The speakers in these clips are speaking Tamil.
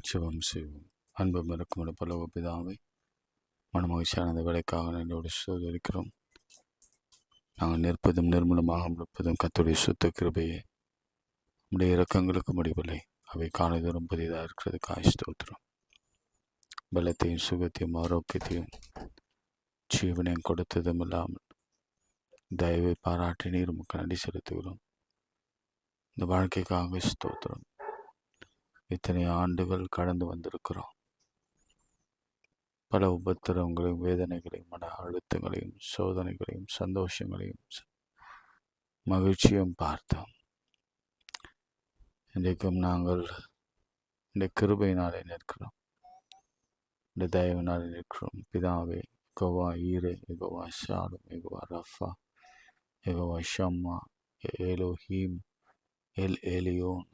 ஜெபம் செய்வோம். அன்பும் இறக்கமுள்ள பரலோக பிதாவே, மனமகிழ்ச்சியான இந்த வேலைக்காக நன்றியோடு சோதரிக்கிறோம். நாங்கள் நிற்பதும் நிர்மூலமாக இருப்பதும் கர்த்தருடைய சுத்த கிருபையே. உடைய இரக்கங்களுக்கு முடிவில்லை. அவை காணுதலும் புதிதாக இருக்கிறதுக்காக ஸ்தோத்திரம். பலத்தையும் சுகத்தையும் ஆரோக்கியத்தையும் ஜீவனையும் கொடுத்ததும் இல்லாமல் தயவை பாராட்டி நீர் உமக்கு நன்றி செலுத்துகிறோம். இந்த வாழ்க்கைக்காக ஸ்தோத்திரம். இத்தனை ஆண்டுகள் கடந்து வந்திருக்கிறோம். பல உபத்திரவங்களையும் வேதனைகளையும் மன அழுத்தங்களையும் சோதனைகளையும் சந்தோஷங்களையும் மகிழ்ச்சியும் பார்த்தோம். இன்றைக்கும் நாங்கள் இந்த கிருபையினாலே நிற்கிறோம், இந்த தயவினாலே நிற்கிறோம். பிதாவே, Jehovah Jireh, Jehovah Shalom, Jehovah Rapha, Jehovah Shammah, Elohim, El Elyon,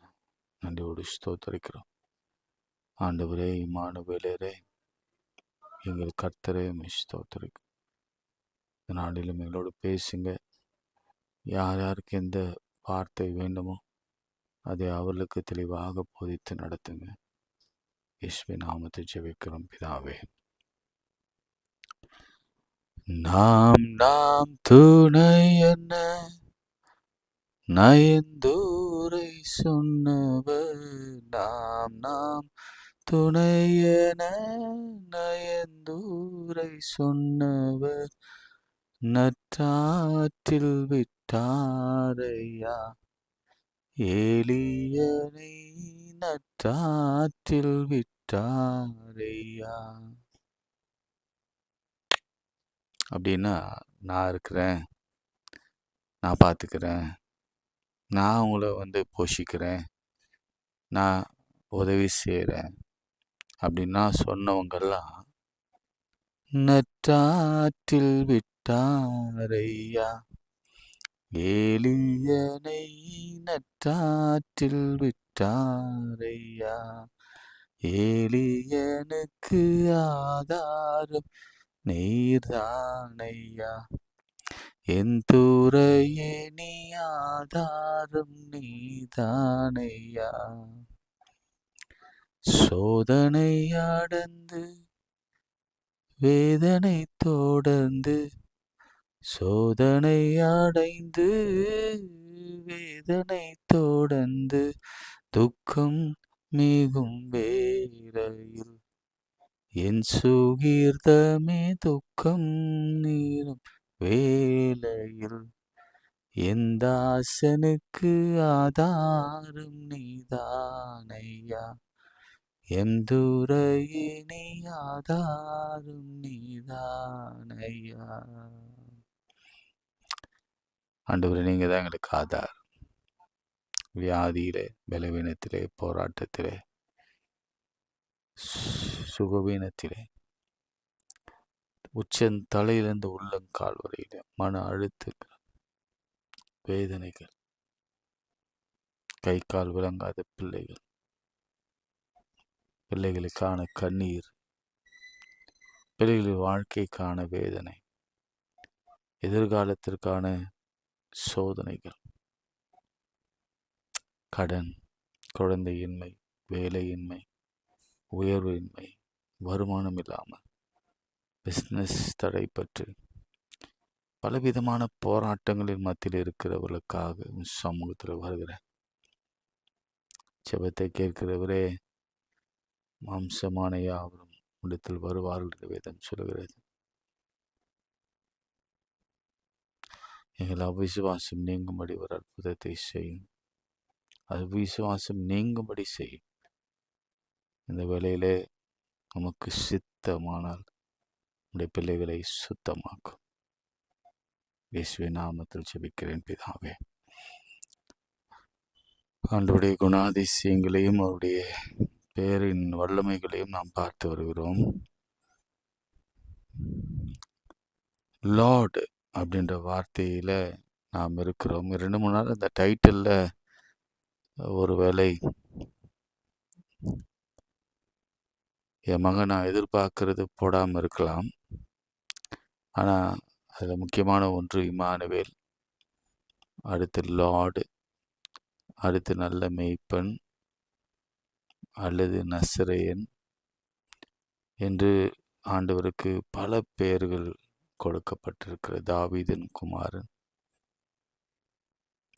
நன்றியோடு ஸ்தோத்தரிக்கிறோம். ஆண்டவரே, இம்மானுவேலரே, எங்கள் கர்த்தரே ஸ்தோத்தரிக்கிறோம். இந்த நாளிலும் எங்களோடு பேசுங்க. யார் யாருக்கு எந்த வார்த்தை வேண்டுமோ அதை அவர்களுக்கு தெளிவாக போதித்து நடத்துங்க. இயேசுவின் நாமத்தை ஜெபிக்கிறோம் பிதாவே. நாம் துணை என்ன நயந்தூரை சொன்னவர், நாம் துணை என நயந்தூரை சொன்னவர் நற்றாற்றில் விட்டாரையா. ஏலியனை நற்றாற்றில் விட்டாரையா. அப்படின்னா, நான் இருக்கிறேன், நான் பார்த்துக்கிறேன், நான் உங்களை போஷிக்கிறேன், நான் உதவி செய்கிறேன் அப்படின்னா சொன்னவங்கெல்லாம் நற்றாற்றில் விட்டாரையா. ஏலியனை நற்றாற்றில் விட்டாரையா. ஏலியனுக்கு ஆதாரம் நீர்தானையா. என் துறையே நீ ஆதாரம் நீதானையா. சோதனை அடந்து வேதனை தொடர்ந்து, சோதனை அடைந்து வேதனை தொடர்ந்து துக்கம் மிகும் வேளையில் என் சுகீர்த்தமே துக்கம் நீரும் வேளையில் என் தாசனுக்கு ஆதாரம் நீதானையா. எம் துறையே நீ ஆதாரம் நீதானையா. ஆண்டவரே, நீங்க தான் எங்களுக்கு ஆதாரம். வியாதியிலே, பலவீனத்திலே, போராட்டத்திலே, சுகவீனத்திலே, உச்சந்தலையிலிருந்து உள்ளங்கால் வரையில மன அழுத்தங்கள், வேதனைகள், கை கால் விளங்காத பிள்ளைகளுக்கான கண்ணீர், பிள்ளைகளின் வாழ்க்கைக்கான வேதனை, எதிர்காலத்திற்கான சோதனைகள், கடன், குழந்தையின்மை, வேலையின்மை, உயர்வின்மை, வருமானம் இல்லாமல், பிஸ்னஸ் தடைப்பட்டு பலவிதமான போராட்டங்களின் மத்தியில் இருக்கிறவர்களுக்காக சமூகத்தில் வருகிறேன். ஜெபத்தை கேட்கிறவரே, மாம்சமான யாவரும் இடத்தில் வருவார்கள் வேதம் சொல்கிறது. எங்கள் அவிசுவாசம் நீங்கும்படி ஒரு அற்புதத்தை செய்யும். அவிசுவாசம் நீங்கும்படி செய்யும். இந்த வேளையிலே நமக்கு சித்தமானால் உடைய பிள்ளைகளை சுத்தமாக்கும். இயேசுவின் நாமத்தில் ஜெபிக்கிறேன் பிதாவே. ஆண்டவருடைய குணாதிசயங்களையும் அவருடைய பேரின் வல்லமைகளையும் நாம் பார்த்து வருகிறோம். லார்டு அப்படின்ற வார்த்தையில நாம் இருக்கிறோம். 2-3 நாள் இந்த டைட்டில்ல ஒரு வேளை என் மகன் நான் எதிர்பார்க்கறது போடாமல் இருக்கலாம். ஆனால் அதில் முக்கியமான ஒன்று இம்மானுவேல், அடுத்து லார்டு, அடுத்து நல்ல மேய்ப்பன், அல்லது நசரேயன் என்று ஆண்டவருக்கு பல பெயர்கள் கொடுக்கப்பட்டிருக்கிற தாவீதின் குமாரன்,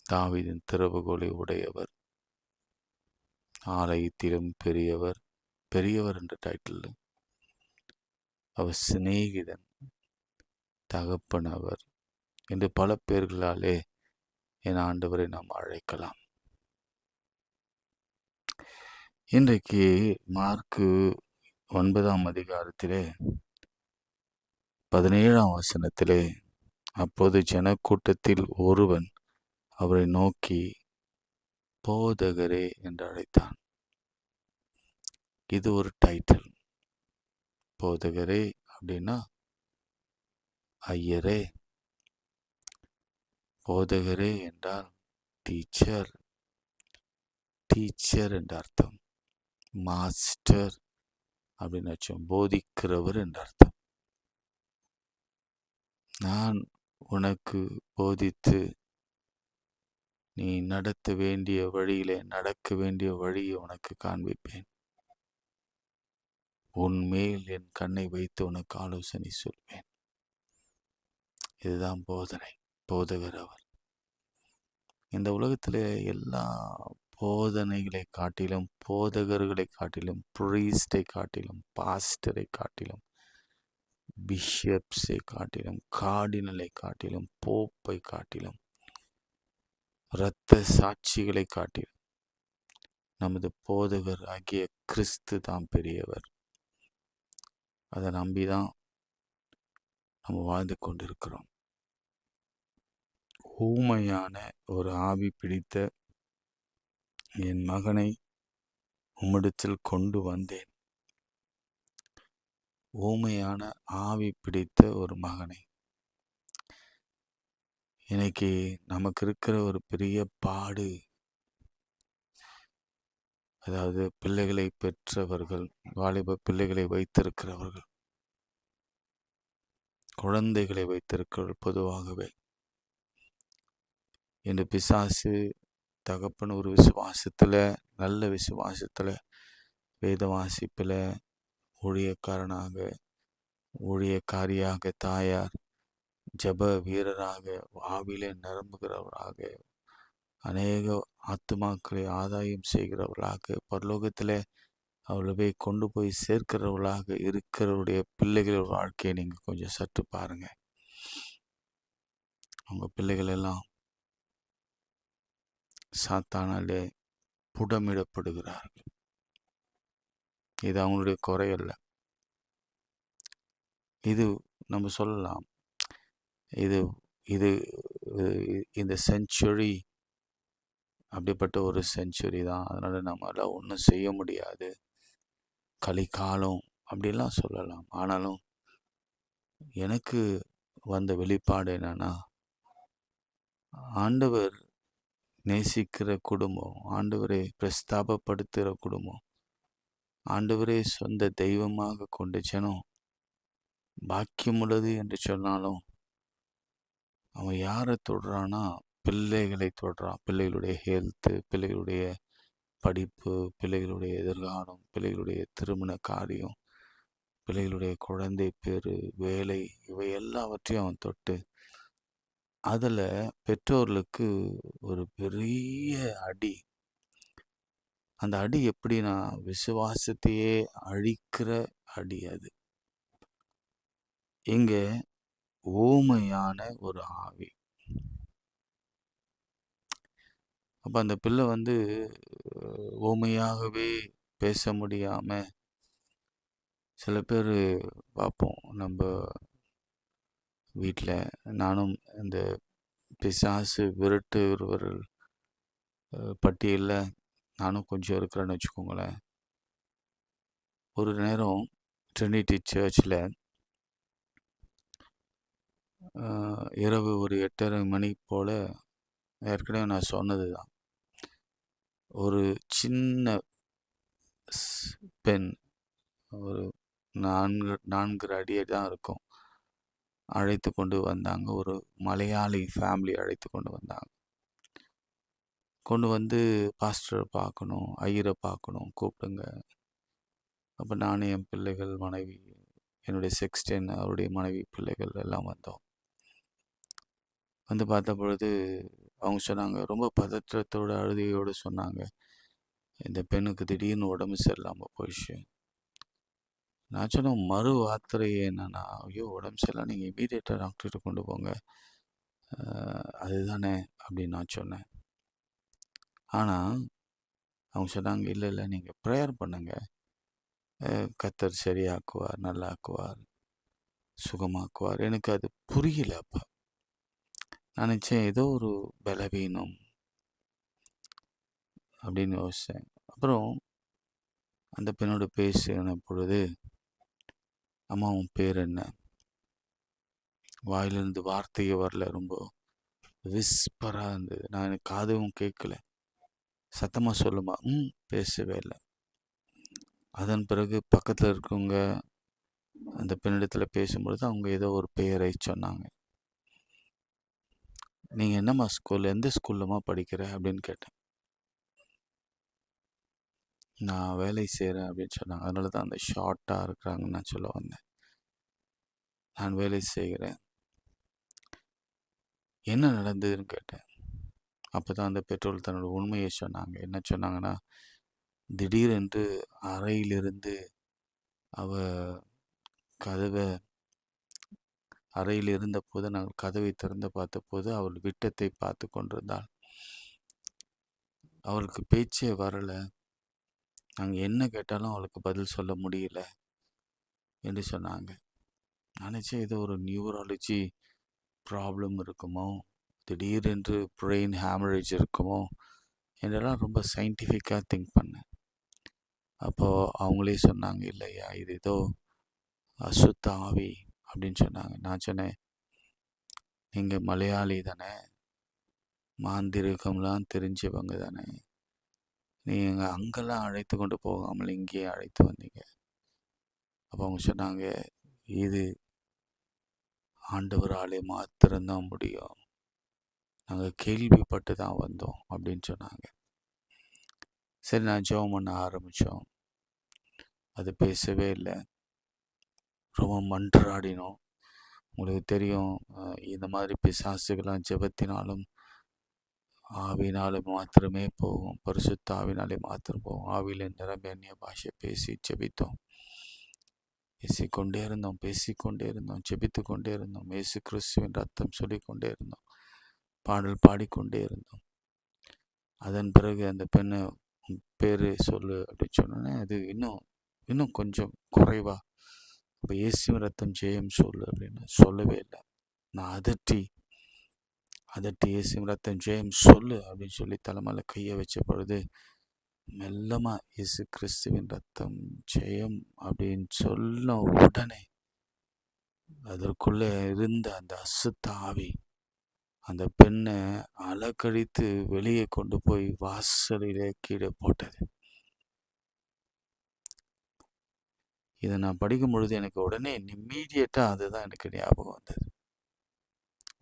தாவீதின் திறவுகோலை உடையவர், ஆலயத்திலும் பெரியவர், பெரியவர் என்ற டைட்டில், அவர் சிநேகிதன், தகப்பனவர் என்று பல பெயர்களாலே என் ஆண்டவரை நாம் அழைக்கலாம். இன்றைக்கு மார்க்கு 9ஆம் அதிகாரத்திலே 17ஆம் வசனத்திலே, அப்போது ஜனக்கூட்டத்தில் ஒருவன் அவரை நோக்கி போதகரே என்று அழைத்தான். இது ஒரு டைட்டில். போதகரே அப்படின்னா ஐயரே, போதகரே என்றால் டீச்சர், டீச்சர் என்ற அர்த்தம். மாஸ்டர் அப்படின்னு அர்த்தம், போதிக்கிறவர் என்ற அர்த்தம். நான் உனக்கு போதித்து நீ நடத்த வேண்டிய வழியிலே நடக்க வேண்டிய வழியை உனக்கு காண்பிப்பேன். உன்மேல் என் கண்ணை வைத்து உனக்கு ஆலோசனை சொல்வேன். இதுதான் போதனை, போதகர் அவர். இந்த உலகத்திலே எல்லா போதனைகளை காட்டிலும், போதகர்களை காட்டிலும், பிரீஸ்டை காட்டிலும், பாஸ்டரை காட்டிலும், பிஷப்ஸை காட்டிலும், கார்டினலை காட்டிலும், போப்பை காட்டிலும், இரத்த சாட்சிகளை காட்டிலும் நமது போதகர் ஆகிய கிறிஸ்து தான் பெரியவர். அதை நம்பிதான் நம்ம வாழ்ந்து கொண்டிருக்கிறோம். ஊமையான ஒரு ஆவி பிடித்த என் மகனை உம்மிடத்தில் கொண்டு வந்தேன். ஊமையான ஆவி பிடித்த ஒரு மகனை. இன்னைக்கு நமக்கு இருக்கிற ஒரு பெரிய பாடு, அதாவது பிள்ளைகளை பெற்றவர்கள், வாலிப பிள்ளைகளை வைத்திருக்கிறவர்கள், குழந்தைகளை வைத்திருக்கிறவர்கள், பொதுவாகவே இந்த பிசாசு தகப்பன் ஒரு விசுவாசத்தில், நல்ல விசுவாசத்தில், வேத வாசிப்பில், ஊழியக்காரனாக, ஊழியக்காரியாக, தாயார், ஜப வீரராக, ஆவிலே நிரம்புகிறவராக, அநேக ஆத்துமாக்களை ஆதாயம் செய்கிறவர்களாக, பரலோகத்தில் அவளை கொண்டு போய் சேர்க்கிறவர்களாக இருக்கிறவருடைய பிள்ளைகள் வாழ்க்கையை நீங்கள் கொஞ்சம் சற்று பாருங்க. அவங்க பிள்ளைகள் எல்லாம் சாத்தானாலே புடமிடப்படுகிறார்கள். இது அவங்களுடைய குறையல்ல. இது நம்ம சொல்லலாம், இது இது இந்த செஞ்சுரி அப்படிப்பட்ட ஒரு செஞ்சுரி தான், அதனால நம்மளால ஒன்றும் செய்ய முடியாது, கலிகாலம் அப்படிலாம் சொல்லலாம். ஆனாலும் எனக்கு வந்த வெளிப்பாடு என்னன்னா, ஆண்டவர் நேசிக்கிற குடும்பம், ஆண்டவரை பிரஸ்தாபப்படுத்துகிற குடும்பம், ஆண்டவரே சொந்த தெய்வமாக கொண்ட ஜனம் பாக்கியமுள்ளது என்று சொன்னாலும் அவன் யாரை தொடுறான்னா பிள்ளைகளை தொடுறான். பிள்ளைகளுடைய ஹெல்த்து, பிள்ளைகளுடைய படிப்பு, பிள்ளைகளுடைய எதிர்காலம், பிள்ளைகளுடைய திருமண காரியம், பிள்ளைகளுடைய குழந்தை பேரு, வேலை, இவை எல்லாவற்றையும் அவன் தொட்டு அதில் பெற்றோர்களுக்கு ஒரு பெரிய அடி. அந்த அடி எப்படின்னா விசுவாசத்தையே அழிக்கிற அடி. அது இங்கே ஊமையான ஒரு ஆவி. அப்போ அந்த பிள்ளை ஊமையாகவே பேச முடியாம, சில பேர் பார்ப்போம் நம்ம வீட்டில். நானும் இந்த பிசாசு விரட்டுகிறவர்கள் பட்டியலில் நானும் கொஞ்சம் இருக்கிறேன்னு வச்சுக்கோங்களேன். ஒரு நேரம் ட்ரினிட்டி சர்ச்சில் இரவு ஒரு 8:30 மணி போல், ஏற்கனவே நான் சொன்னது தான், ஒரு சின்ன பெண், ஒரு 4 அடியே தான் இருக்கும், அழைத்து கொண்டு வந்தாங்க. ஒரு மலையாளி ஃபேமிலி அழைத்து கொண்டு வந்தாங்க. கொண்டு வந்து பாஸ்டரை பார்க்கணும், ஐயரை பார்க்கணும், கூப்பிடுங்க. அப்போ நானும் என் பிள்ளைகள், மனைவி, என்னுடைய செக்ஸ்டன், அவருடைய மனைவி, பிள்ளைகள் எல்லாம் வந்தோம். வந்து பார்த்த பொழுது அவங்க சொன்னாங்க, ரொம்ப பதற்றத்தோட அழுகையோடு சொன்னாங்க, இந்த பெண்ணுக்கு திடீர்னு உடம்பு சரியில்லாமல் போயிடுச்சு. நான் சொன்னேன், மறு வார்த்தை என்னன்னா, ஐயோ உடம்பு சரியில்லை, நீங்கள் இமீடியட்டாக டாக்டர்கிட்ட கொண்டு போங்க, அதுதானே அப்படின்னு நான் சொன்னேன். ஆனால் அவங்க சொன்னாங்க, இல்லை இல்லை நீங்கள் ப்ரேயர் பண்ணுங்க, கர்த்தர் சரியாக்குவார், நல்லாக்குவார், சுகமாக்குவார். எனக்கு அது புரியல. அப்போ நான் நினச்சேன் ஏதோ ஒரு பலவீனம் அப்படின்னு யோசித்தேன். அப்புறம் அந்த பெண்ணோட பேசின பொழுது, அம்மா உன் பேர் என்ன? வாயிலிருந்து வார்த்தையே வரல, ரொம்ப விஸ்பராக இருந்தது. நான் எனக்கு காதும் கேட்கல. சத்தமாக சொல்லுமா, பேசவே இல்லை. அதன் பிறகு பக்கத்தில் இருக்கவங்க அந்த பெண்ணிடத்தில் பேசும்பொழுது அவங்க ஏதோ ஒரு பெயரை சொன்னாங்க. நீங்கள் என்னம்மா ஸ்கூலில், எந்த ஸ்கூல்லம்மா படிக்கிற அப்படின்னு கேட்டேன். நான் வேலை செய்கிறேன் அப்படின்னு சொன்னாங்க. அதனால தான் அந்த ஷார்ட்டாக இருக்கிறாங்கன்னு நான் சொல்ல வந்தேன். நான் வேலை செய்கிறேன். என்ன நடந்ததுன்னு கேட்டேன். அப்போ தான் அந்த பெற்றோர் தன்னோட உண்மையை சொன்னாங்க. என்ன சொன்னாங்கன்னா, திடீரென்று அறையிலிருந்து அவ கதவை அறையில் இருந்தபோது நாங்கள் கதவை திறந்து பார்த்தபோது அவள் விட்டத்தை பார்த்து கொண்டிருந்தாள். அவளுக்கு பேச்சே வரலை. நாங்கள் என்ன கேட்டாலும் அவளுக்கு பதில் சொல்ல முடியல என்று சொன்னாங்க. நினச்சேன் ஏதோ ஒரு நியூராலஜி ப்ராப்ளம் இருக்குமோ, திடீரென்று பிரெயின் ஹேமரேஜ் இருக்குமோ என்றெல்லாம் ரொம்ப சயின்டிஃபிக்காக திங்க் பண்ணேன். அப்போது அவங்களே சொன்னாங்க, இல்லையா இது ஏதோ அசுத்த ஆவி அப்படின்னு சொன்னாங்க. நான் சொன்னேன், நீங்கள் மலையாளி தானே, மாந்திரிகம்லாம் தெரிஞ்சவங்க தானே, நீங்கள் அங்கெல்லாம் அழைத்து கொண்டு போகாமல் இங்கேயே அழைத்து வந்தீங்க. அப்போ அவங்க சொன்னாங்க, இது ஆண்டவராலே மாத்திரம்தான் முடியும், நாங்கள் கேள்விப்பட்டு தான் வந்தோம் அப்படின்னு சொன்னாங்க. சரி, நான் ஜெபம் பண்ண ஆரம்பித்தோம். அது பேசவே இல்லை. ரொம்ப மன்றாடினோம். உங்களுக்கு தெரியும், இந்த மாதிரி பிசாசுகள்லாம் ஜெபத்தினாலும் ஆவினாலும் மாத்திரமே போகும். பரிசுத்த ஆவினாலே மாத்திரம் போகும். ஆவியில் நிரம்பி அந்நிய பாஷை பேசி ஜெபித்தோம். பேசிக்கொண்டே இருந்தோம், ஜெபித்து கொண்டே இருந்தோம். இயேசு கிறிஸ்துவின் ரத்தம் சொல்லிக்கொண்டே இருந்தோம், பாடல் பாடிக்கொண்டே இருந்தோம். அதன் பிறகு அந்த பெண்ணை பேர் சொல்லு அப்படின்னு சொன்னோன்னே அது இன்னும் கொஞ்சம் குறைவா, இப்போ இயேசுவின் ரத்தம் ஜெயம் சொல்லு அப்படின்னு சொல்லவே இல்லை. நான் அதட்டி இயேசுவின் ரத்தம் ஜெயம் சொல்லு அப்படின்னு சொல்லி தலைமையில கையை வச்ச பொழுது மெல்லமா இயேசு கிறிஸ்துவின் ரத்தம் ஜெயம் அப்படின்னு சொன்ன உடனே அதற்குள்ளே இருந்த அந்த அசுத்த ஆவி அந்த பெண்ணை அலக்கழித்து வெளியே கொண்டு போய் வாசலிலே கீழே போட்டது. இதை நான் படிக்கும் பொழுது எனக்கு உடனே இம்மீடியட்டாக அதுதான் எனக்கு ஞாபகம் வந்தது.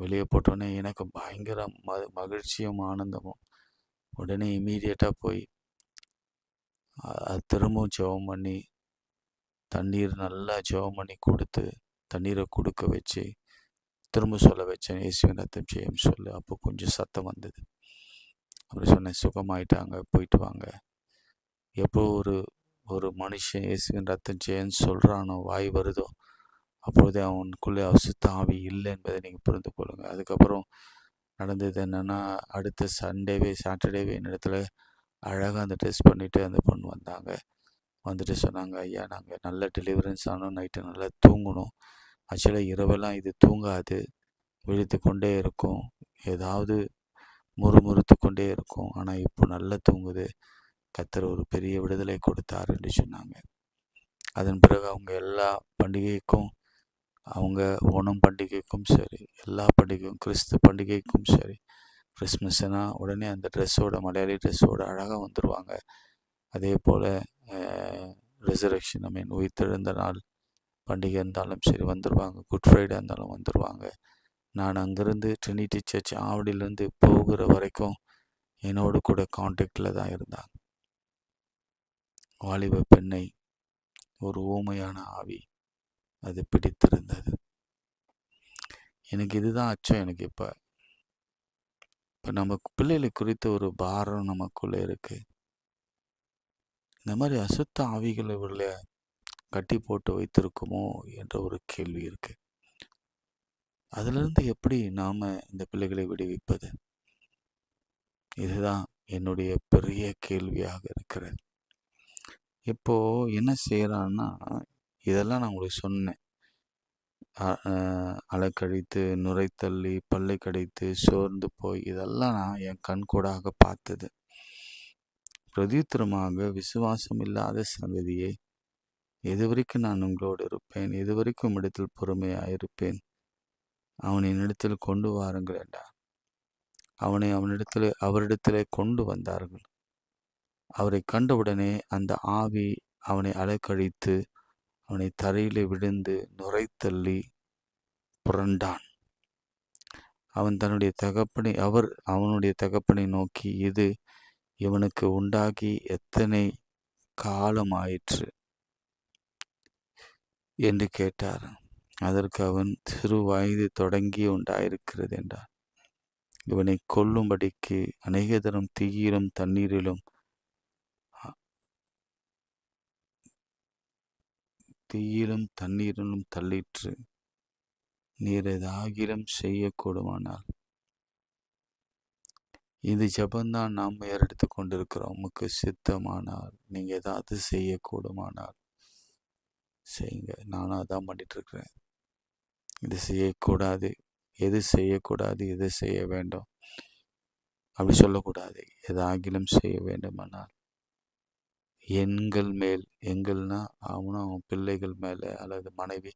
வெளியே போட்டோடனே எனக்கு பயங்கர மகிழ்ச்சியும் ஆனந்தமும். உடனே இம்மீடியட்டாக போய் திரும்பவும் ஜெபம் பண்ணி தண்ணீர் நல்லா ஜெபம் பண்ணி கொடுத்து தண்ணீரை கொடுக்க வச்சு திரும்ப சொல்ல வச்சேன், இயேசுவின் ரத்தம் ஜெயம் சொல்லு. அப்போ கொஞ்சம் சத்தம் வந்தது. அப்புறம் சொன்னேன், சுகமாயிட்டாங்க, போயிட்டு வாங்க. எப்போ ஒரு மனுஷன் இயேசுவின் ரத்தம் ஜெயம் சொல்கிறானோ, வாய் வருதோ, அப்பொழுது அவனுக்குள்ளே அசுத்த ஆவி இல்லை என்பதை நீங்கள் புரிந்து கொள்ளுங்கள். அதுக்கப்புறம் நடந்தது என்னென்னா, அடுத்த சாட்டர்டேவே என்னிடத்துல அழகாக அந்த டெஸ்ட் பண்ணிவிட்டு அந்த பொண்ணு வந்தாங்க. வந்துட்டு சொன்னாங்க, ஐயா நாங்கள் நல்ல டெலிவரன்ஸ் ஆனோம், நைட்டு நல்லா தூங்கணும். ஆக்சுவலாக இரவெல்லாம் இது தூங்காது, விழித்து கொண்டே இருக்கும், ஏதாவது முறுமுறுத்து கொண்டே இருக்கும். ஆனால் இப்போ நல்லா தூங்குது, கர்த்தர் ஒரு பெரிய விடுதலை கொடுத்தார் என்று சொன்னாங்க. அதன் பிறகு அவங்க எல்லா பண்டிகைக்கும், அவங்க ஓணம் பண்டிகைக்கும் சரி, எல்லா பண்டிகைக்கும், கிறிஸ்து பண்டிகைக்கும் சரி, கிறிஸ்மஸ்னால் உடனே அந்த ட்ரெஸ்ஸோட, மலையாளி ட்ரெஸ்ஸோட அழகாக வந்துடுவாங்க. அதே போல் ரெசரக்ஷன் உயிர்த்தெழுந்த நாள் பண்டிகை இருந்தாலும் சரி வந்துடுவாங்க. குட் ஃப்ரைடே இருந்தாலும் வந்துடுவாங்க. நான் அங்கேருந்து ட்ரினிட்டி சர்ச் ஆவடியிலேருந்து போகிற வரைக்கும் என்னோடு கூட காண்டாக்டில் தான் இருந்தாங்க. வாலிப பெண்ணை ஒரு ஊமையான ஆவி அது பிடித்திருந்தது. எனக்கு இதுதான் அச்சம். எனக்கு இப்போ நம்ம பிள்ளைகளை குறித்த ஒரு பாரம் நமக்குள்ளே இருக்கு. இந்த மாதிரி அசுத்த ஆவிகளை உள்ள கட்டி போட்டு வைத்திருக்குமோ என்ற ஒரு கேள்வி இருக்கு. அதிலிருந்து எப்படி நாம இந்த பிள்ளைகளை விடுவிப்பது? இதுதான் என்னுடைய பெரிய கேள்வியாக இருக்கிறது. இப்போ என்ன செய்யறான்னா, இதெல்லாம் நான் உங்களுக்கு சொன்னேன். அலக்கழித்து, நுரை தள்ளி, பல்லை கடித்து, சோர்ந்து போய், இதெல்லாம் நான் என் கண்கூடாக பார்த்தது. பிரதியுத்தரமாக, விசுவாசம் இல்லாத சந்ததியை, எதுவரைக்கும் நான் உங்களோடு இருப்பேன், எதுவரைக்கும் உம்மிடத்தில் பொறுமையாயிருப்பேன், அவனை என்னிடத்தில் கொண்டு வாருங்கள் என்றார். அவனை அவரிடத்திலே கொண்டு வந்தார்கள். அவரை கண்டவுடனே அந்த ஆவி அவனை அலக்கழித்து அவனை தரையிலே விழுந்து நுரைத்தள்ளி புரண்டான். அவனுடைய தகப்பனை நோக்கி, இது இவனுக்கு உண்டாகி எத்தனை காலமாயிற்று என்று கேட்டார். அதற்கு அவன், சிறு வயது தொடங்கி உண்டாயிருக்கிறது என்றார். இவனை கொல்லும்படிக்கு அநேக தரம் தீயிலும் தண்ணீரிலும் தள்ளிற்று. நீர் ஏதாகிலும் செய்யக்கூடுமானால். இது ஜபந்தான் நாம் ஏறெடுத்து கொண்டிருக்கிறோம். உமக்கு சித்தமானால் நீங்க ஏதாவது செய்யக்கூடுமானால் செய்யுங்க. நானும் அதான் பண்ணிட்டு இருக்கிறேன். இது செய்யக்கூடாது, எது செய்யக்கூடாது, எது செய்ய வேண்டும் அப்படி சொல்லக்கூடாது. எதாகிலும் செய்ய வேண்டுமானால் எண்கள் மேல், எங்கள்னா அவன் பிள்ளைகள் மேலே அல்லது மனைவி.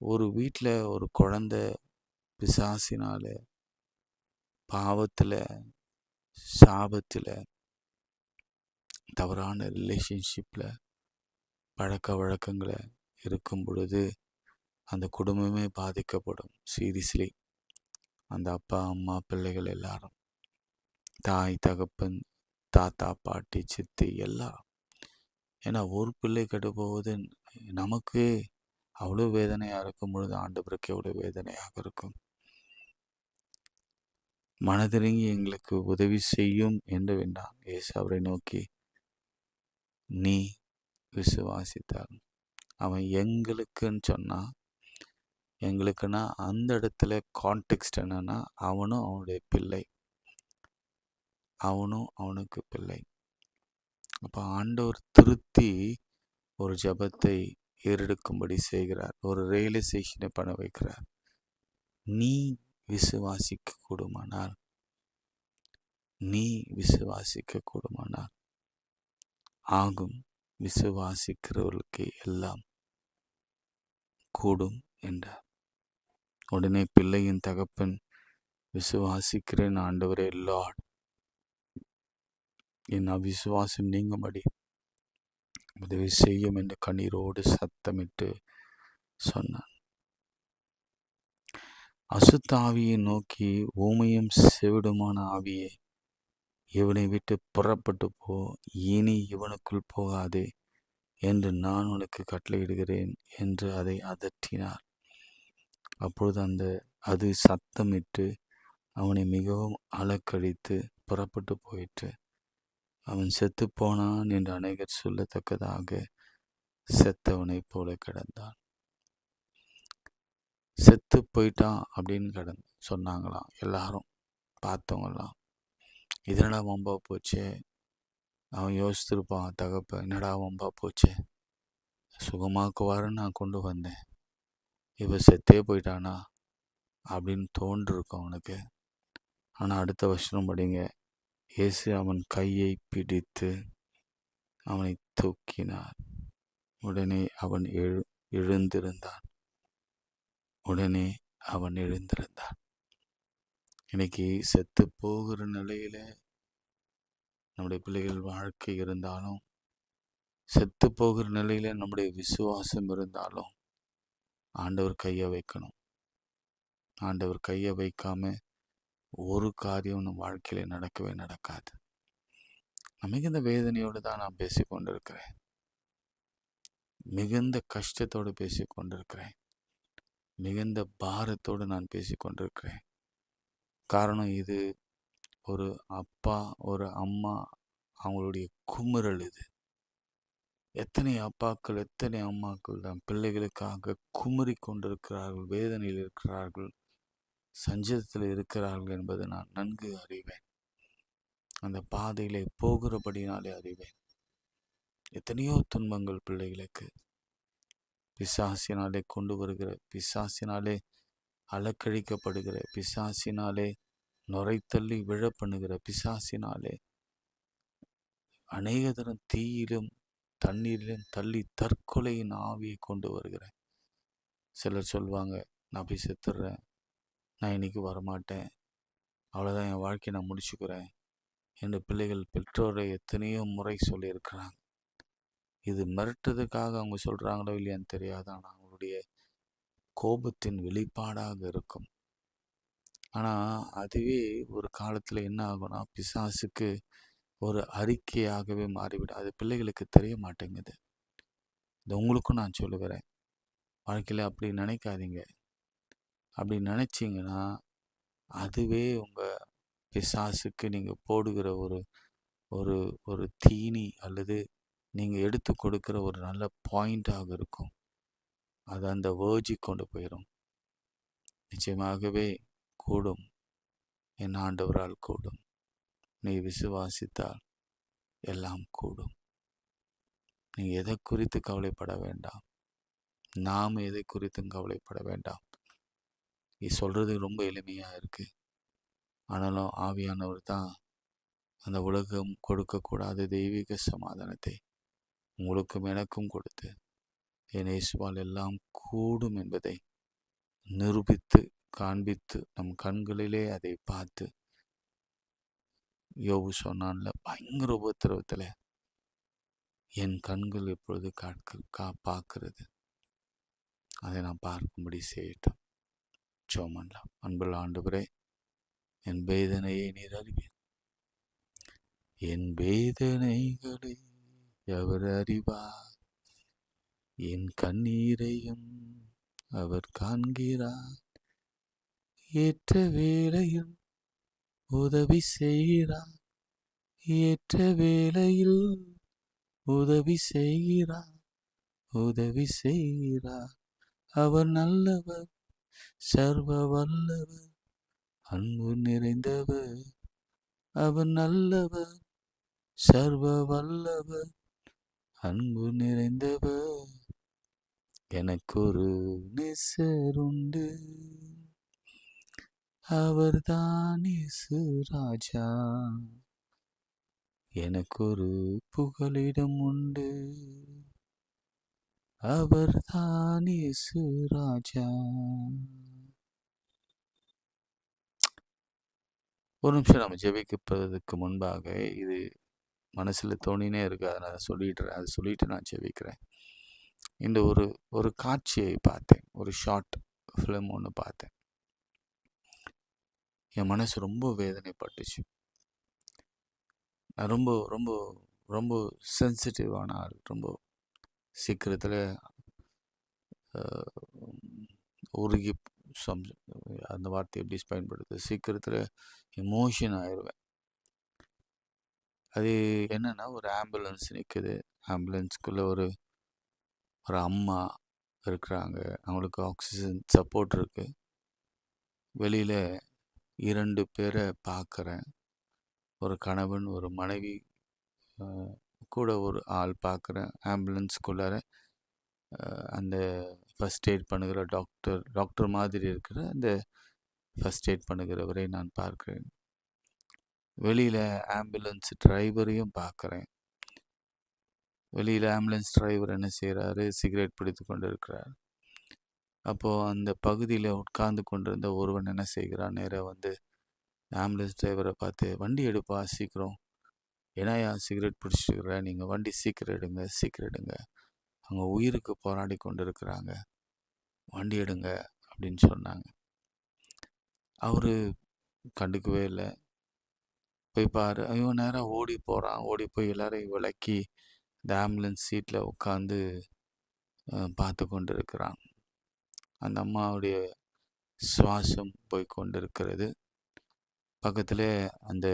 ஒரு வீட்டில் ஒரு குழந்தை பிசாசினால, பாவத்தில், சாபத்தில், தவறான ரிலேஷன்ஷிப்பில், பழக்க வழக்கங்களை இருக்கும் பொழுது அந்த குடும்பமே பாதிக்கப்படும். சீரியஸ்லி அந்த அப்பா அம்மா பிள்ளைகள் எல்லாரும், தாய் தகப்பன், தாத்தா பாட்டி சித்தி எல்லாம். ஏன்னா ஒரு பிள்ளை கெட்டு போவது நமக்கு அவ்வளோ வேதனையாக இருக்கும் பொழுது ஆண்டவருக்கு எவ்வளோ வேதனையாக இருக்கும். மனதிறங்கி எங்களுக்கு உதவி செய்யும் என்று வேண்டாம். இயேசு அவரை நோக்கி, நீ விசுவாசித்தார். அவன் எங்களுக்குன்னு சொன்னா, எங்களுக்குன்னா அந்த இடத்துல கான்டெக்ஸ்ட் என்னன்னா, அவனும் அவனுடைய பிள்ளை, அவனும் அவனுக்கு பிள்ளை. அப்போ ஆண்டவர் திருத்தி ஒரு ஜபத்தை ஏறெடுக்கும்படி செய்கிறார். ஒரு ரியலைசேஷனை பண்ண வைக்கிறார். நீ விசுவாசிக்க கூடுமானால், நீ விசுவாசிக்க கூடுமானால் ஆகும். விசுவாசிக்கிறவர்களுக்கு எல்லாம் கூடும் என்றார். உடனே பிள்ளையின் தகப்பன், விசுவாசிக்கிறேன் ஆண்டவரே, லார்ட், என் அவிசுவாசம் நீங்கும்படி உதவி செய்யும் என்று கண்ணீரோடு சத்தமிட்டு சொன்னான். அசுத்த ஆவியை நோக்கி, ஊமையும் செவிடுமான ஆவியே, இவனை விட்டு புறப்பட்டு போ, இனி இவனுக்குள் போகாதே என்று நான் உனக்கு கட்டளையிடுகிறேன் என்று அதை அதட்டினார். அப்பொழுது அது சத்தமிட்டு அவனை மிகவும் அலக்கழித்து புறப்பட்டு போயிற்று. அவன் செத்து போனான் என்று அநேகர் சொல்லத்தக்கதாக செத்தவனைப் போல கிடந்தான். செத்து போயிட்டான் அப்படின்னு சொன்னாங்களாம் எல்லாரும், பார்த்தவங்களாம். இதனடா வம்பா போச்சே. அவன் யோசித்திருப்பான், தகப்ப என்னடா வம்பா போச்சே, சுகமாக்குவாருன்னு நான் கொண்டு வந்தேன், இவ செத்தே போயிட்டானா அப்படின்னு தோன்றிருக்கும் அவனுக்கு. ஆனால் அடுத்த வசனம் படிங்க. இயேசு அவன் கையை பிடித்து அவனை தூக்கினார். உடனே அவன் எழுந்திருந்தான். இன்னைக்கு செத்து போகிற நிலையில நம்முடைய பிள்ளைகள் வாழ்க்கை இருந்தாலும், செத்து போகிற நிலையில நம்முடைய விசுவாசம் இருந்தாலும், ஆண்டவர் கையை வைக்கணும். ஆண்டவர் கையை வைக்காம ஒரு காரியம் நம் வாழ்க்கையில நடக்கவே நடக்காது. நான் மிகுந்த வேதனையோடு தான் நான் பேசிக்கொண்டிருக்கிறேன். மிகுந்த கஷ்டத்தோடு பேசிக்கொண்டிருக்கிறேன். மிகுந்த பாரத்தோடு நான் பேசிக்கொண்டிருக்கிறேன். காரணம் இது ஒரு அப்பா, ஒரு அம்மா, அவங்களுடைய குமுறல் இது. எத்தனை அப்பாக்கள், எத்தனை அம்மாக்கள் தன் பிள்ளைகளுக்காக குமுறி கொண்டிருக்கிறார்கள், வேதனையில் இருக்கிறார்கள், சஞ்சலத்தில் இருக்கிறார்கள் என்பதை நான் நன்கு அறிவேன். அந்த பாதையிலே போகிறபடினாலே அறிவேன். எத்தனையோ துன்பங்கள் பிள்ளைகளுக்கு பிசாசினாலே கொண்டு வருகிற, பிசாசினாலே அலக்கழிக்கப்படுகிற, பிசாசினாலே நுரைத்தள்ளி விழ பண்ணுகிற, பிசாசினாலே அநேக தரம் தீயிலும் தண்ணீரிலும் தள்ளி தற்கொலையின் ஆவியை கொண்டு வருகிறேன். சிலர் சொல்லுவாங்க, நான் போய் செத்துடுறேன், நான் இன்னைக்கு வரமாட்டேன், அவ்வளோதான், என் வாழ்க்கையை நான் முடிச்சுக்கிறேன் என்று பிள்ளைகள் பெற்றோரை எத்தனையோ முறை சொல்லியிருக்கிறாங்க. இது மிரட்டுறதுக்காக அவங்க சொல்கிறாங்களோ இல்லையான்னு தெரியாது, ஆனால் அவங்களுடைய கோபத்தின் வெளிப்பாடாக இருக்கும். ஆனால் அதுவே ஒரு காலத்தில் என்ன ஆகும்னா, பிசாசுக்கு ஒரு அறிக்கையாகவே மாறிவிடும். அது பிள்ளைகளுக்கு தெரிய மாட்டேங்குது. இது உங்களுக்கும் நான் சொல்லுகிறேன், வாழ்க்கையில் அப்படி நினைக்காதீங்க. அப்படி நினச்சிங்கன்னா அதுவே உங்கள் பிசாசுக்கு நீங்கள் போடுகிற ஒரு ஒரு ஒரு தீனி அல்லது நீங்கள் எடுத்து கொடுக்குற ஒரு நல்ல பாயிண்டாக இருக்கும். அது அந்த வேர்ஜி கொண்டு போயிடும். நிச்சயமாகவே கூடும், என் ஆண்டவரால் கூடும். நீ விசுவாசித்தால் எல்லாம் கூடும். நீ எதை குறித்து கவலைப்பட வேண்டாம். நாம் எதை குறித்தும் கவலைப்பட வேண்டாம். நீ சொல்கிறது ரொம்ப எளிமையாக இருக்குது. ஆனாலும் ஆவியானவர் தான் அந்த உலகம் கொடுக்கக்கூடாத தெய்வீக சமாதானத்தை உங்களுக்கும் எனக்கும் கொடுத்து என் இயேசுவால் எல்லாம் கூடும் என்பதை நிரூபித்து காண்பித்து நம் கண்களிலே அதை பார்த்து, யோபு சொன்னான்ல, பயங்கர உபத்திரவத்தில் என் கண்கள் எப்பொழுது பார்க்கிறது, அதை நான் பார்க்கும்படி செய்யட்டும். ஜெபம். அன்புள்ள ஆண்டவரே, என் வேதனையை நீர் அறிவீர். என் வேதனைகளை அவர் அறிவார், என் கண்ணீரையும் அவர் காண்கிறார். ஏற்ற வேளையில் உதவி செய்கிறார், ஏற்ற வேளையில் உதவி செய்கிறார், உதவி செய்கிறார். அவர் நல்லவர், சர்வ வல்லவர், அன்பு நிறைந்தவர். அவர் நல்லவர், சர்வ வல்லவர், அன்பு நிறைந்தவர். எனக்கு ஒரு நேசருண்டு, அவர்தான் இயேசு ராஜா. எனக்கு ஒரு புகலிடம் உண்டு, அவர்தான் இயேசு ராஜா. ஒரு நிமிஷம் நம்ம ஜெபிக்கிறதுக்கு முன்பாக இது மனசில் தோணினே இருக்கு, அதை நான் சொல்லிடுறேன். அதை சொல்லிட்டு நான் ஜெபிக்கிறேன். இந்த ஒரு காட்சியை பார்த்தேன், ஒரு ஷார்ட் ஃபிலிம் ஒன்று பார்த்தேன். என் மனசு ரொம்ப வேதனைப்பட்டுச்சு. நான் ரொம்ப ரொம்ப ரொம்ப சென்சிட்டிவான ஆள். ரொம்ப சீக்கிரத்தில் உருகி அந்த வார்த்தை எப்படி பயன்படுது, சீக்கிரத்தில் எமோஷன் ஆயிடுவேன். அது என்னென்னா, ஒரு ஆம்புலன்ஸ் நிற்குது, ஆம்புலன்ஸ்குள்ளே ஒரு அம்மா இருக்கிறாங்க, அவங்களுக்கு ஆக்சிஜன் சப்போர்ட் இருக்குது. வெளியில் 2 பேரை பார்க்குறேன், ஒரு கணவன் ஒரு மனைவி, கூட ஒரு ஆள் பார்க்குறேன். ஆம்புலன்ஸ்குள்ளார அந்த ஃபஸ்ட் எய்ட் பண்ணுகிற டாக்டர் மாதிரி இருக்கிற அந்த ஃபஸ்ட் எய்ட் பண்ணுகிறவரை நான் பார்க்கிறேன். வெளியில் ஆம்புலன்ஸ் டிரைவரையும் பார்க்குறேன். வெளியில் ஆம்புலன்ஸ் டிரைவர் என்ன செய்கிறாரு, சிகரெட் பிடித்து கொண்டு இருக்கிறார். அப்போது அந்த பகுதியில் உட்கார்ந்து கொண்டிருந்த ஒருவன் என்ன செய்கிறான், நேராக வந்து ஆம்புலன்ஸ் டிரைவரை பார்த்து, வண்டி எடுப்பா சீக்கிரம், ஏன்னா சிகரெட் பிடிச்சிருக்கிற, நீங்கள் வண்டி சீக்கிரம் எடுங்க, சீக்கிரம் எடுங்க, அவங்க உயிருக்கு போராடி கொண்டு இருக்கிறாங்க, வண்டி எடுங்க அப்படின்னு சொன்னாங்க. அவர் கண்டுக்கவே இல்லை. போய் பாரு. இவன் நேரா ஓடி போகிறான். ஓடி போய் எல்லாரையும் விலக்கி இந்த ஆம்புலன்ஸ் சீட்டில் உட்காந்து பார்த்து கொண்டு இருக்கிறான். அந்த அம்மாவுடைய சுவாசம் போய் கொண்டு இருக்கிறது. பக்கத்தில் அந்த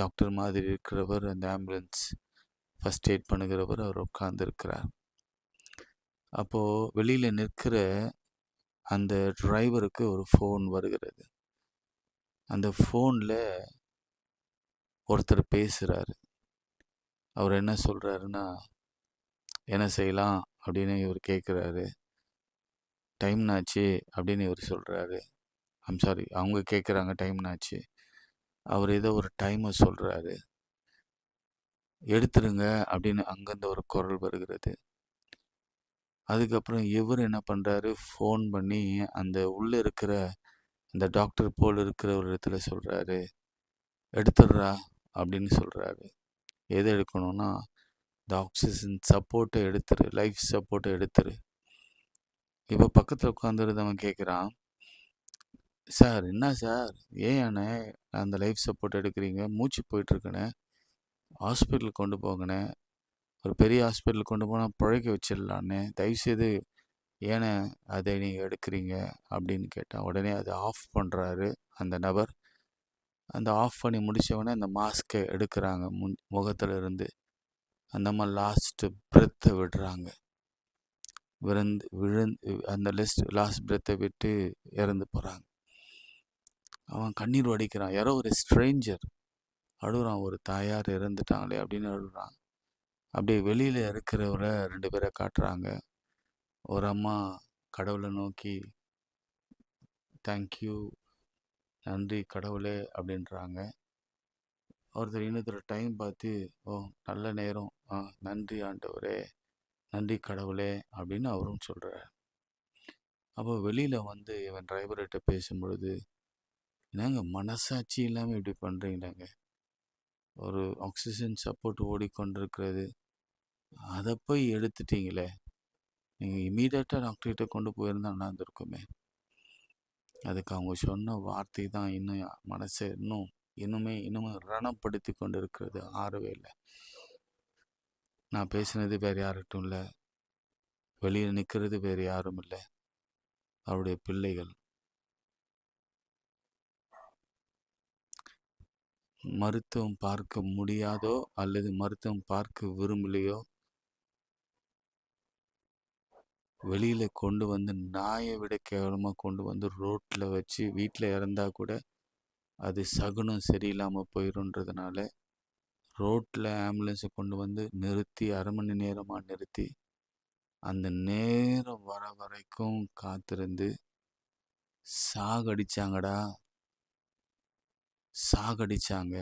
டாக்டர் மாதிரி இருக்கிறவர், அந்த ஆம்புலன்ஸ் ஃபஸ்ட் எய்ட் பண்ணுகிறவர், அவர் உட்கார்ந்துருக்கிறார். அப்போது வெளியில் நிற்கிற அந்த டிரைவருக்கு ஒரு ஃபோன் வருகிறது. அந்த ஃபோனில் ஒருத்தர் பேசுகிறாரு. அவர் என்ன சொல்கிறாருன்னா, என்ன செய்யலாம் அப்படின்னு இவர் கேட்குறாரு. டைம்னாச்சு அப்படின்னு இவர் சொல்கிறாரு. சாரி, அவங்க கேட்குறாங்க டைம்னாச்சு. அவர் ஏதோ ஒரு டைமை சொல்கிறாரு. எடுத்துருங்க அப்படின்னு அங்கேருந்து ஒரு குரல் வருகிறது. அதுக்கப்புறம் இவர் என்ன பண்ணுறாரு, ஃபோன் பண்ணி அந்த உள்ளே இருக்கிற அந்த டாக்டர் போல் இருக்கிற ஒரு இடத்துல சொல்கிறாரு, எடுத்துடுறா அப்படின்னு சொல்கிறாரு. எது எடுக்கணும்னா, இந்த ஆக்சிஜன் சப்போர்ட்டை எடுத்துரு, லைஃப் சப்போர்ட்டை எடுத்துரு. இப்போ பக்கத்தில் உட்காந்துருந்தவன் கேட்குறான், சார் என்ன சார், ஏன் அண்ணே அந்த லைஃப் சப்போர்ட் எடுக்கிறீங்க, மூச்சு போயிட்டுருக்கண்ணே, ஹாஸ்பிட்டலுக்கு கொண்டு போங்கண்ணே, ஒரு பெரிய ஹாஸ்பிட்டலுக்கு கொண்டு போனால் பிழைக்க வச்சிடலாண்ணே, தயவுசெய்து ஏண்ணே அதை நீங்கள் எடுக்கிறீங்க அப்படின்னு கேட்டால், உடனே அதை ஆஃப் பண்ணுறாரு அந்த நபர். அந்த ஆஃப் பண்ணி முடித்தவொடனே அந்த மாஸ்க்கை எடுக்கிறாங்க முகத்தில் இருந்து. அந்த அம்மா லாஸ்ட்டு பிரெத்தை விடுறாங்க. அந்த லாஸ்ட் பிரெத்தை விட்டு இறந்து போகிறாங்க. அவன் கண்ணீர் வடிக்கிறான். யாரோ ஒரு ஸ்ட்ரேஞ்சர் அழுகுறான், ஒரு தாயார் இறந்துட்டாங்களே அப்படின்னு அழுகுறான். அப்படியே வெளியில் இருக்கிறவரை 2 பேரை காட்டுறாங்க. ஒரு அம்மா கடவுளை நோக்கி தேங்க்யூ, நன்றி கடவுளே அப்படின்றாங்க. ஒருத்தர் இன்னொருத்தர் டைம் பார்த்து, ஓ நல்ல நேரம், நன்றி ஆண்டவரே, நன்றி கடவுளே அப்படின்னு அவரும் சொல்கிறார். அப்போ வெளியில் வந்து இவன் டிரைவர்கிட்ட பேசும்பொழுது, என்னங்க மனசாட்சி இல்லாமல் இப்படி பண்ணுறீங்களாங்க, ஒரு ஆக்சிஜன் சப்போர்ட் ஓடிக்கொண்டிருக்கிறது, அதை போய் எடுத்துட்டீங்களே, நீங்கள் இமீடியட்டாக டாக்டர்கிட்ட கொண்டு போயிருந்தா நல்லா இருந்திருக்குமே. அதுக்கு அவங்க சொன்ன வார்த்தை தான் இன்னும் மனசை இன்னுமே ரணப்படுத்தி கொண்டு இருக்கிறது, ஆறவே இல்லை. நான் பேசினது வேறு யார்கிட்டும் இல்லை, வெளியில் நிற்கிறது வேறு யாரும் இல்லை, அவருடைய பிள்ளைகள். மருத்துவம் பார்க்க முடியாதோ அல்லது மருத்துவம் பார்க்க விரும்பலையோ, வெளியில் கொண்டு வந்து நாயை விட கேவலமாக கொண்டு வந்து ரோட்டில் வச்சு வீட்டில் இறந்தா கூட அது சகுனம் சரியில்லாமல் போயிடும்ன்றதுனால ரோட்டில் ஆம்புலன்ஸை கொண்டு வந்து நிறுத்தி 1/2 மணி நேரமாக நிறுத்தி அந்த நேரம் வர வரைக்கும் காத்திருந்து சாகடிச்சாங்கடா, சாகடிச்சாங்க,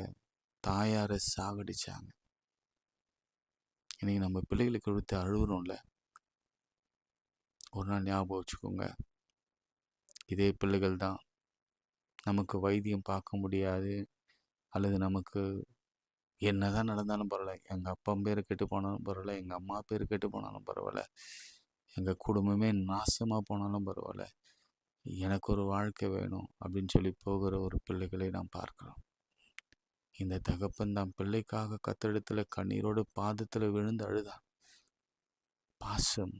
தாயாரை சாகடிச்சாங்க. இன்னைக்கு நம்ம பிள்ளைகளுக்கு கொடுத்து அழுகுறோம்ல, ஒரு நாள் ஞாபகம் வச்சுக்கோங்க, இதே பிள்ளைகள் தான் நமக்கு வைத்தியம் பார்க்க முடியாது, அல்லது நமக்கு என்னதான் நடந்தாலும் பரவாயில்ல, எங்கள் அப்பா பேர் கெட்டு போனாலும் பரவாயில்ல, எங்கள் அம்மா பேர் கெட்டு போனாலும் பரவாயில்ல, எங்கள் குடும்பமே நாசமாக போனாலும் பரவாயில்ல, எனக்கு ஒரு வாழ்க்கை வேணும் அப்படின்னு சொல்லி போகிற ஒரு பிள்ளைகளை நாம் பார்க்கிறோம். இந்த தகப்பன் தான் பிள்ளைக்காக கத்தரிடத்துல கண்ணீரோடு பாதத்தில் விழுந்து அழுதான். பாசம்,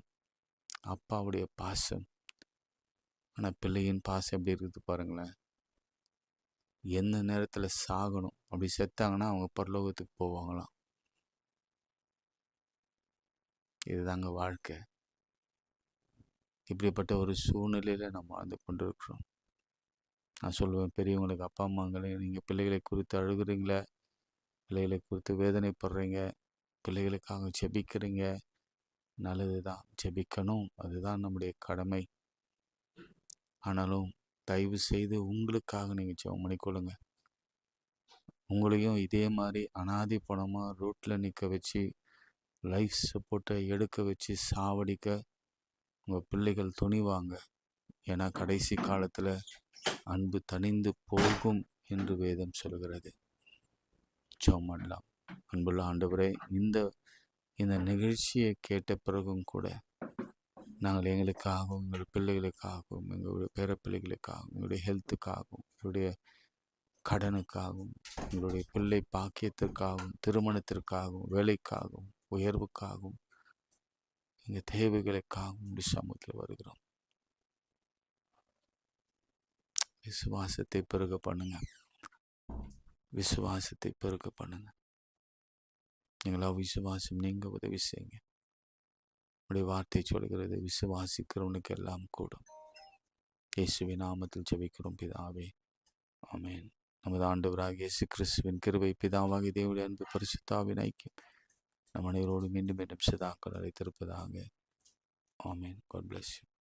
அப்பாவுடைய பாசம். ஆனால் பிள்ளையின் பாசம் எப்படி இருக்குது பாருங்களேன். எந்த நேரத்தில் சாகணும், அப்படி செத்தாங்கன்னா அவங்க பரலோகத்துக்கு போவாங்களாம். இதுதாங்க வாழ்க்கை. இப்படிப்பட்ட ஒரு சூழ்நிலையில் நம்ம வாழ்ந்து கொண்டு இருக்கிறோம். நான் சொல்லுவேன், பெரியவங்களுக்கு, அப்பா அம்மாங்களே, நீங்கள் பிள்ளைகளை குறித்து அழுகுறீங்களே, பிள்ளைகளை குறித்து வேதனைப்படுறீங்க, பிள்ளைகளுக்காக ஜெபிக்கிறீங்க, நல்லது தான், ஜெபிக்கணும், அதுதான் நம்முடைய கடமை. ஆனாலும் தயவு செய்து உங்களுக்காக நீங்கள் ஜெபம் பண்ணிக்கொள்ளுங்க. உங்களையும் இதே மாதிரி அனாதை பணமாக ரோட்டில் நிற்க வச்சு லைஃப் சப்போர்ட்டை எடுக்க வச்சு சாவடிக்க உங்கள் பிள்ளைகள் துணிவாங்க. ஏன்னா கடைசி காலத்தில் அன்பு தணிந்து போகும் என்று வேதம் சொல்கிறது. ஜெபம் பண்ணலாம். அன்புள்ள ஆண்டவரே, இந்த நிகழ்ச்சியை கேட்ட பிறகும் கூட நாங்கள் எங்களுக்காகவும், எங்கள் பிள்ளைகளுக்காகவும், எங்களுடைய பேர பிள்ளைகளுக்காகவும், எங்களுடைய ஹெல்த்துக்காகவும், எங்களுடைய கடனுக்காகவும், எங்களுடைய பிள்ளை பாக்கியத்திற்காகவும், திருமணத்திற்காகவும், வேலைக்காகவும், உயர்வுக்காகவும், எங்கள் தேவைகளுக்காகவும் சமூகத்தில் வருகிறோம். விசுவாசத்தை பெருக பண்ணுங்க. விசுவாசத்தை பெருக பண்ணுங்க. எங்களா விசுவாசம் நீங்க உதவி செய்யுங்க. உடைய வார்த்தை சொல்கிறது, விசுவாசிக்கிறவனுக்கு எல்லாம் கூடும். இயேசுவின் நாமத்தில் ஜெபிக்கிறோம் பிதாவே, ஆமென். நமது ஆண்டவராகிய இயேசு கிறிஸ்துவின் கிருபை, பிதாவாகிய தேவனுடைய அன்பு, பரிசுத்தாவின் ஐக்கியம் நம் அனைவரோடு மீண்டும் மீண்டும் சதாக்கள் அழைத்திருப்பதாக. ஆமென். God bless you.